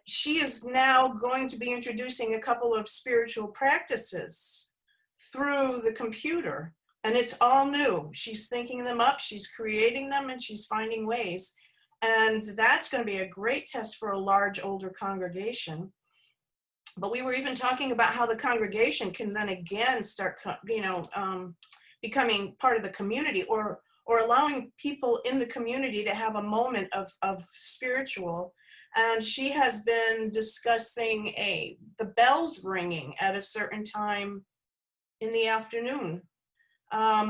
She is now going to be introducing a couple of spiritual practices through the computer. And it's all new. She's thinking them up, she's creating them, and she's finding ways. And that's going to be a great test for a large, older congregation. But we were even talking about how the congregation can then again start, becoming part of the community, or allowing people in the community to have a moment of spiritual. And she has been discussing the bells ringing at a certain time in the afternoon.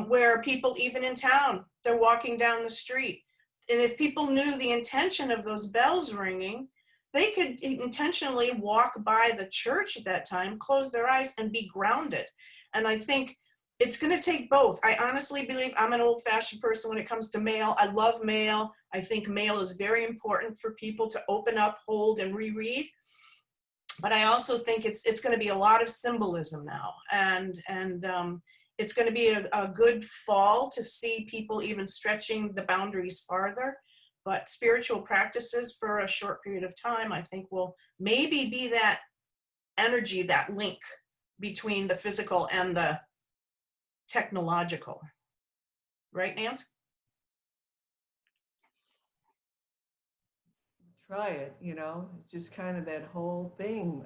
Where people, even in town, they're walking down the street. And if people knew the intention of those bells ringing, they could intentionally walk by the church at that time, close their eyes, and be grounded. And I think it's going to take both. I honestly believe, I'm an old-fashioned person when it comes to mail. I love mail. I think mail is very important for people to open up, hold, and reread. But I also think it's going to be a lot of symbolism now. And it's going to be a good fall to see people even stretching the boundaries farther. But spiritual practices for a short period of time, I think, will maybe be that energy, that link between the physical and the technological. Right, Nance? Try it, just kind of that whole thing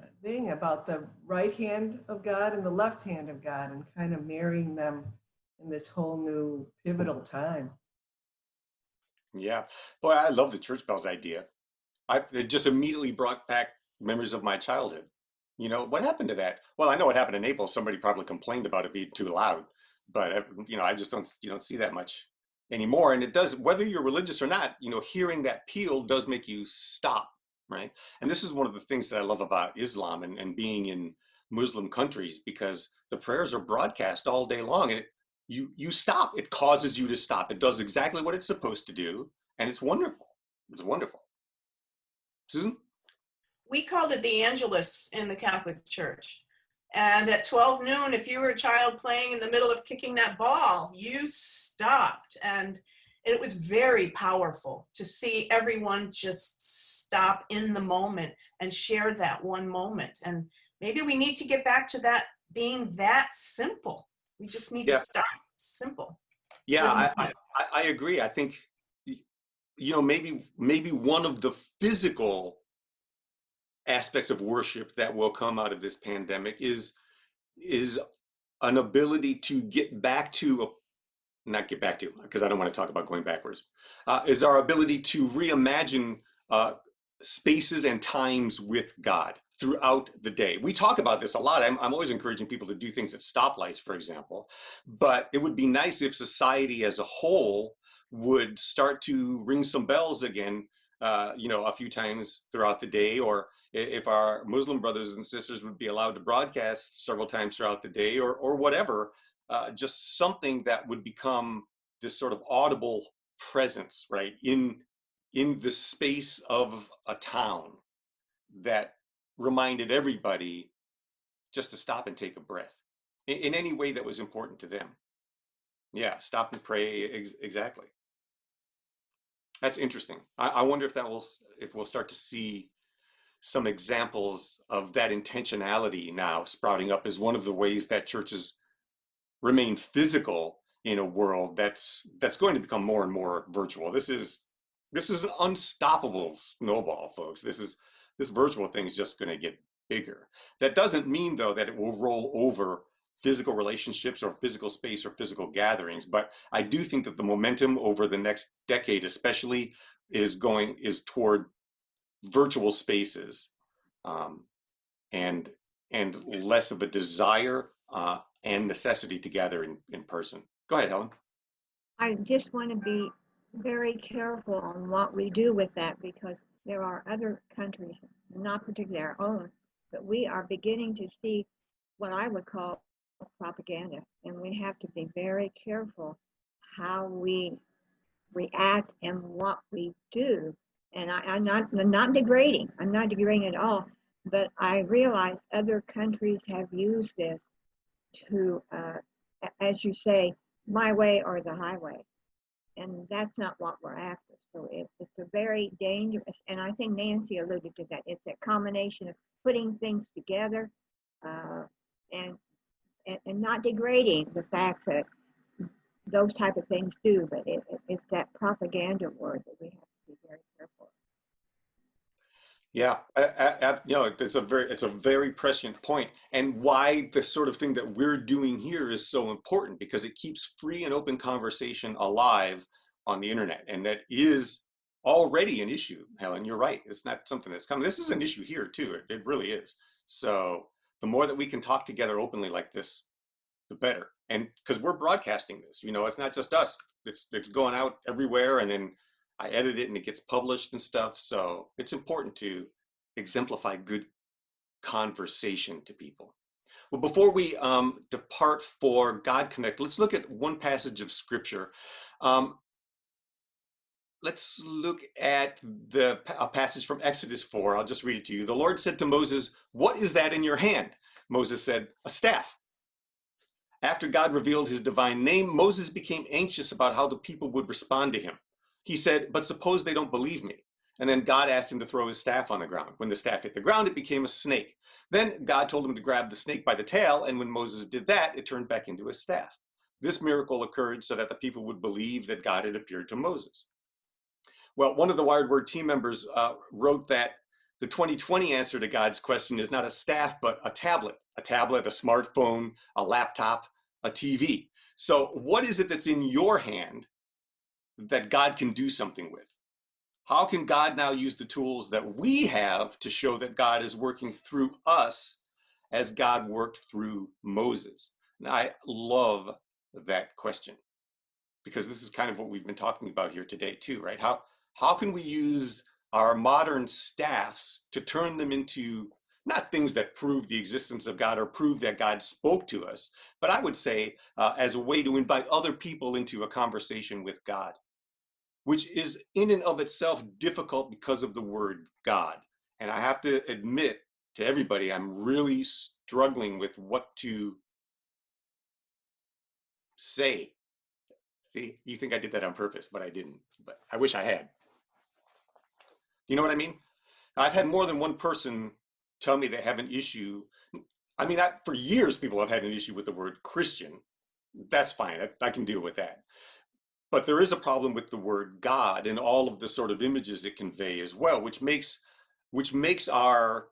about the right hand of God and the left hand of God, and kind of marrying them in this whole new pivotal time. Yeah. Boy, I love the church bells idea. It just immediately brought back memories of my childhood. What happened to that? Well, I know what happened in Naples. Somebody probably complained about it being too loud, but I just don't, you don't see that much anymore. And it does, whether you're religious or not, hearing that peal does make you stop, right? And this is one of the things that I love about Islam and being in Muslim countries, because the prayers are broadcast all day long, and you stop. It causes you to stop. It does exactly what it's supposed to do, and it's wonderful. It's wonderful. Susan? We called it the Angelus in the Catholic Church. And at 12 noon, if you were a child playing in the middle of kicking that ball, you stopped. And it was very powerful to see everyone just stop in the moment and share that one moment. And maybe we need to get back to that being that simple. We just need to start simple. Yeah, I agree. I think, maybe one of the physical aspects of worship that will come out of this pandemic is an ability to get back to, not get back to, because I don't want to talk about going backwards, is our ability to reimagine spaces and times with God throughout the day. We talk about this a lot. I'm always encouraging people to do things at stoplights, for example, but it would be nice if society as a whole would start to ring some bells again, a few times throughout the day, or if our Muslim brothers and sisters would be allowed to broadcast several times throughout the day, or whatever, just something that would become this sort of audible presence, right, in the space of a town, that reminded everybody just to stop and take a breath in any way that was important to them. Yeah, stop and pray. Exactly. That's interesting. I wonder if we'll start to see some examples of that intentionality now sprouting up as one of the ways that churches remain physical in a world that's going to become more and more virtual. This is an unstoppable snowball, folks. This virtual thing is just going to get bigger. That doesn't mean, though, that it will roll over physical relationships or physical space or physical gatherings. But I do think that the momentum over the next decade, especially, is toward virtual spaces, and less of a desire and necessity to gather in person. Go ahead, Helen. I just want to be very careful on what we do with that because there are other countries, not particularly our own, but we are beginning to see what I would call propaganda. And we have to be very careful how we react and what we do. And I'm not degrading. I'm not degrading at all. But I realize other countries have used this to, as you say, my way or the highway. And that's not what we're after. So it's a very dangerous, and I think Nancy alluded to that. It's a combination of putting things together and not degrading the fact that those type of things do, but it's that propaganda word that we have to be very careful. Yeah, it's a very prescient point, and why the sort of thing that we're doing here is so important because it keeps free and open conversation alive on the internet, and that is already an issue. Helen, you're right. It's not something that's coming. This is an issue here too. It really is. So the more that we can talk together openly like this, the better. And because we're broadcasting this, it's not just us. It's going out everywhere, and then I edit it and it gets published and stuff. So it's important to exemplify good conversation to people. Well, before we depart for God Connect, let's look at one passage of scripture. Let's look at a passage from Exodus 4. I'll just read it to you. The Lord said to Moses, "What is that in your hand?" Moses said, "A staff." After God revealed his divine name, Moses became anxious about how the people would respond to him. He said, "But suppose they don't believe me." And then God asked him to throw his staff on the ground. When the staff hit the ground, it became a snake. Then God told him to grab the snake by the tail, and when Moses did that, it turned back into a staff. This miracle occurred so that the people would believe that God had appeared to Moses. Well, one of the Wired Word team members wrote that the 2020 answer to God's question is not a staff, but a tablet, a smartphone, a laptop, a TV. So what is it that's in your hand that God can do something with? How can God now use the tools that we have to show that God is working through us as God worked through Moses? And I love that question because this is kind of what we've been talking about here today too, right? How can we use our modern staffs to turn them into not things that prove the existence of God or prove that God spoke to us, but I would say as a way to invite other people into a conversation with God, which is in and of itself difficult because of the word God. And I have to admit to everybody, I'm really struggling with what to say. See, you think I did that on purpose, but I didn't. But I wish I had. You know what I mean? I've had more than one person tell me they have an issue. I mean, for years, people have had an issue with the word Christian. That's fine. I can deal with that. But there is a problem with the word God and all of the sort of images it conveys as well, which makes our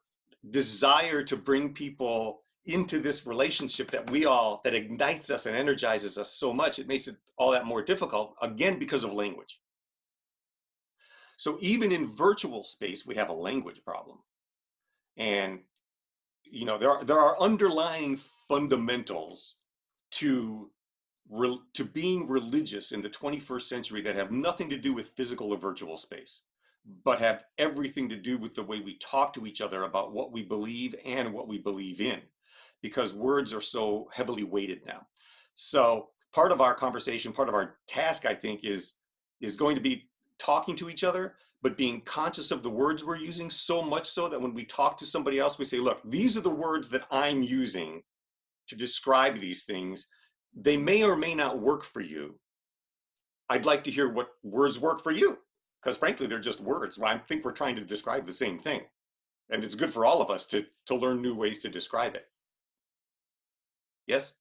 desire to bring people into this relationship that ignites us and energizes us so much, it makes it all that more difficult, again, because of language. So even in virtual space, we have a language problem. And there are underlying fundamentals to being religious in the 21st century that have nothing to do with physical or virtual space, but have everything to do with the way we talk to each other about what we believe and what we believe in, because words are so heavily weighted now. So part of our conversation, part of our task, I think, is going to be talking to each other, but being conscious of the words we're using, so much so that when we talk to somebody else, we say, look, these are the words that I'm using to describe these things. They may or may not work for you. I'd like to hear what words work for you, because frankly, they're just words. I think we're trying to describe the same thing. And it's good for all of us to learn new ways to describe it. Yes?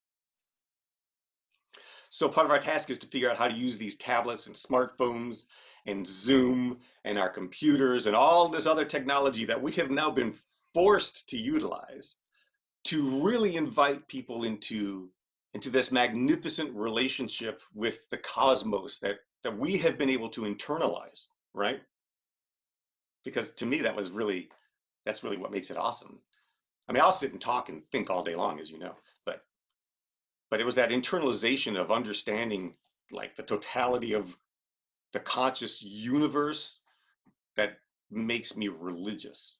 So part of our task is to figure out how to use these tablets and smartphones and Zoom and our computers and all this other technology that we have now been forced to utilize to really invite people into this magnificent relationship with the cosmos that we have been able to internalize, right? Because to me, that's really what makes it awesome. I mean, I'll sit and talk and think all day long, as you know, but but it was that internalization of understanding like the totality of the conscious universe that makes me religious,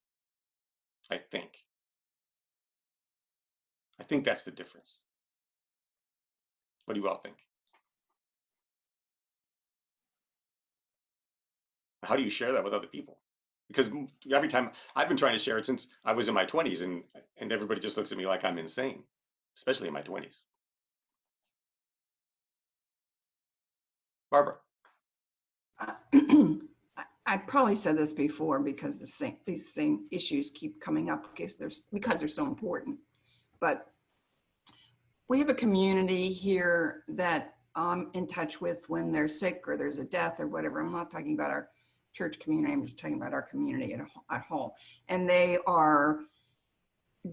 I think. I think that's the difference. What do you all think? How do you share that with other people? Because every time I've been trying to share it since I was in my 20s, and everybody just looks at me like I'm insane, especially in my 20s. Barbara. I probably said this before because these same issues keep coming up because they're so important. But we have a community here that I'm in touch with when they're sick or there's a death or whatever. I'm not talking about our church community. I'm just talking about our community at home. And they are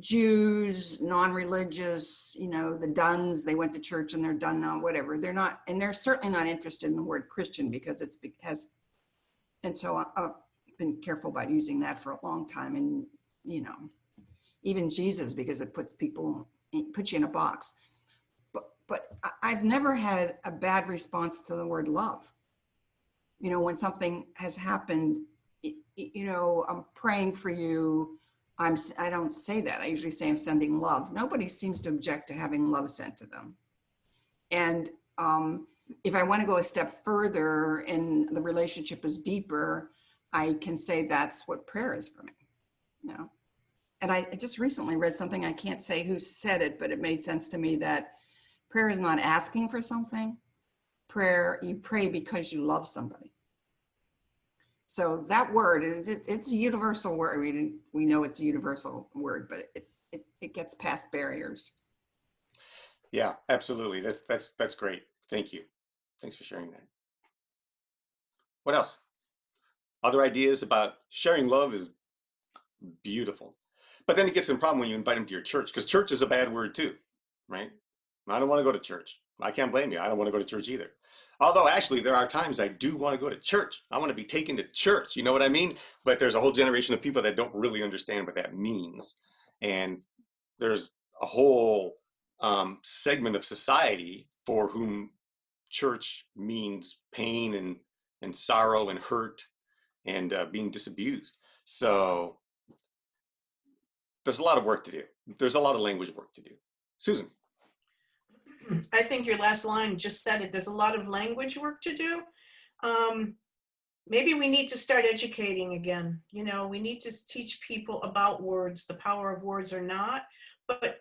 Jews, non-religious, the Duns, they went to church and they're done now, whatever. They're not, and they're certainly not interested in the word Christian because and so I've been careful about using that for a long time. And, even Jesus, because it puts you in a box. But I've never had a bad response to the word love. When something has happened, I'm praying for you. I don't say that. I usually say I'm sending love. Nobody seems to object to having love sent to them. And if I want to go a step further and the relationship is deeper, I can say that's what prayer is for me. And I just recently read something, I can't say who said it, but it made sense to me that prayer is not asking for something. You pray because you love somebody. So that word, it's a universal word. We know it's a universal word, but it gets past barriers. Yeah, absolutely. That's great. Thank you. Thanks for sharing that. What else? Other ideas about sharing love is beautiful. But then it gets in a problem when you invite them to your church, because church is a bad word too, right? I don't want to go to church. I can't blame you. I don't want to go to church either. Although actually there are times I do want to go to church. I want to be taken to church. You know what I mean? But there's a whole generation of people that don't really understand what that means. And there's a whole segment of society for whom church means pain and sorrow and hurt and being disabused. So there's a lot of work to do. There's a lot of language work to do. Susan. I think your last line just said it. There's a lot of language work to do. Maybe we need to start educating again. We need to teach people about words, the power of words or not. But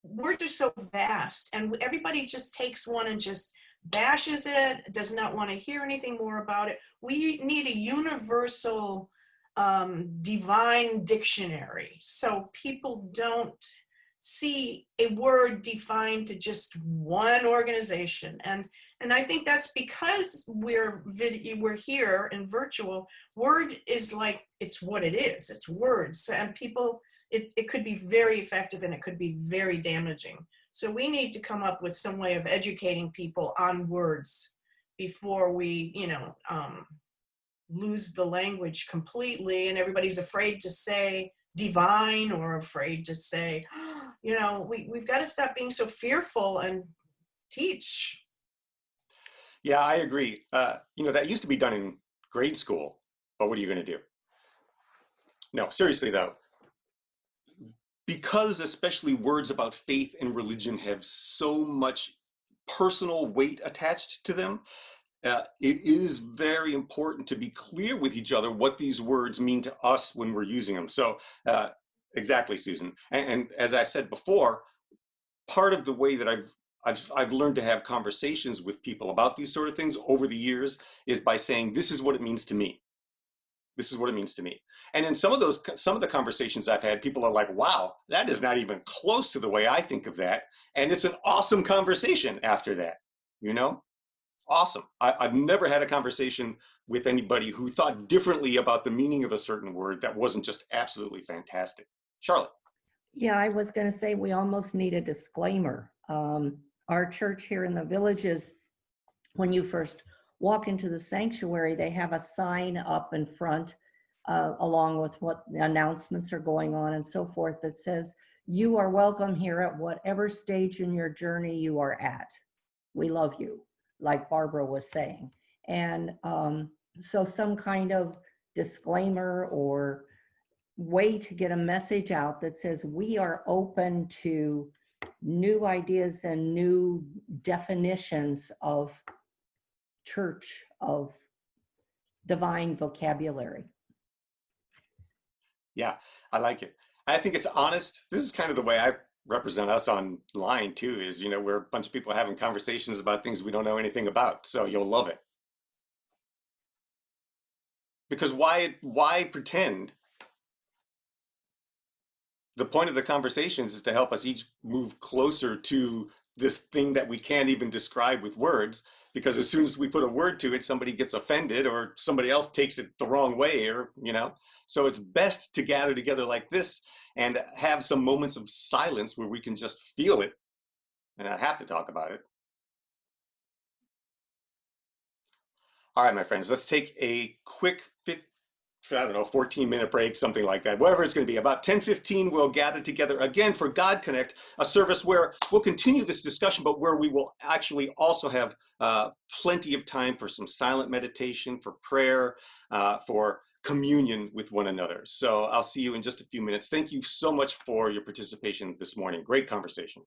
words are so vast, and everybody just takes one and just bashes it, does not want to hear anything more about it. We need a universal divine dictionary so people don't see a word defined to just one organization. And I think that's because we're here in virtual. Word is like, it's what it is. It's words, and people, it could be very effective and it could be very damaging. So we need to come up with some way of educating people on words before we, lose the language completely and everybody's afraid to say divine or afraid to say, we've got to stop being so fearful and teach. Yeah, I agree. That used to be done in grade school, but what are you going to do? No, seriously though, because especially words about faith and religion have so much personal weight attached to them, it is very important to be clear with each other what these words mean to us when we're using them. So exactly, Susan. And as I said before, part of the way that I've learned to have conversations with people about these sort of things over the years is by saying, this is what it means to me. This is what it means to me. And in some of the conversations I've had, people are like, wow, that is not even close to the way I think of that. And it's an awesome conversation after that, Awesome. I've never had a conversation with anybody who thought differently about the meaning of a certain word that wasn't just absolutely fantastic. Charlotte. Yeah, I was going to say we almost need a disclaimer. Our church here in the Villages, when you first walk into the sanctuary, they have a sign up in front along with what the announcements are going on and so forth that says, You are welcome here at whatever stage in your journey you are at. We love you, like Barbara was saying. And so some kind of disclaimer or way to get a message out that says we are open to new ideas and new definitions of church, of divine vocabulary. Yeah, I like it. I think it's honest. This is kind of the way I represent us online too, is, we're a bunch of people having conversations about things we don't know anything about. So you'll love it. Because why pretend? The point of the conversations is to help us each move closer to this thing that we can't even describe with words, because as soon as we put a word to it, somebody gets offended or somebody else takes it the wrong way, or, so it's best to gather together like this and have some moments of silence where we can just feel it and not have to talk about it. All right, my friends, let's take a quick 14-minute break, something like that, whatever it's going to be. About 10:15, we'll gather together again for God Connect, a service where we'll continue this discussion, but where we will actually also have plenty of time for some silent meditation, for prayer, for communion with one another. So I'll see you in just a few minutes. Thank you so much for your participation this morning. Great conversation.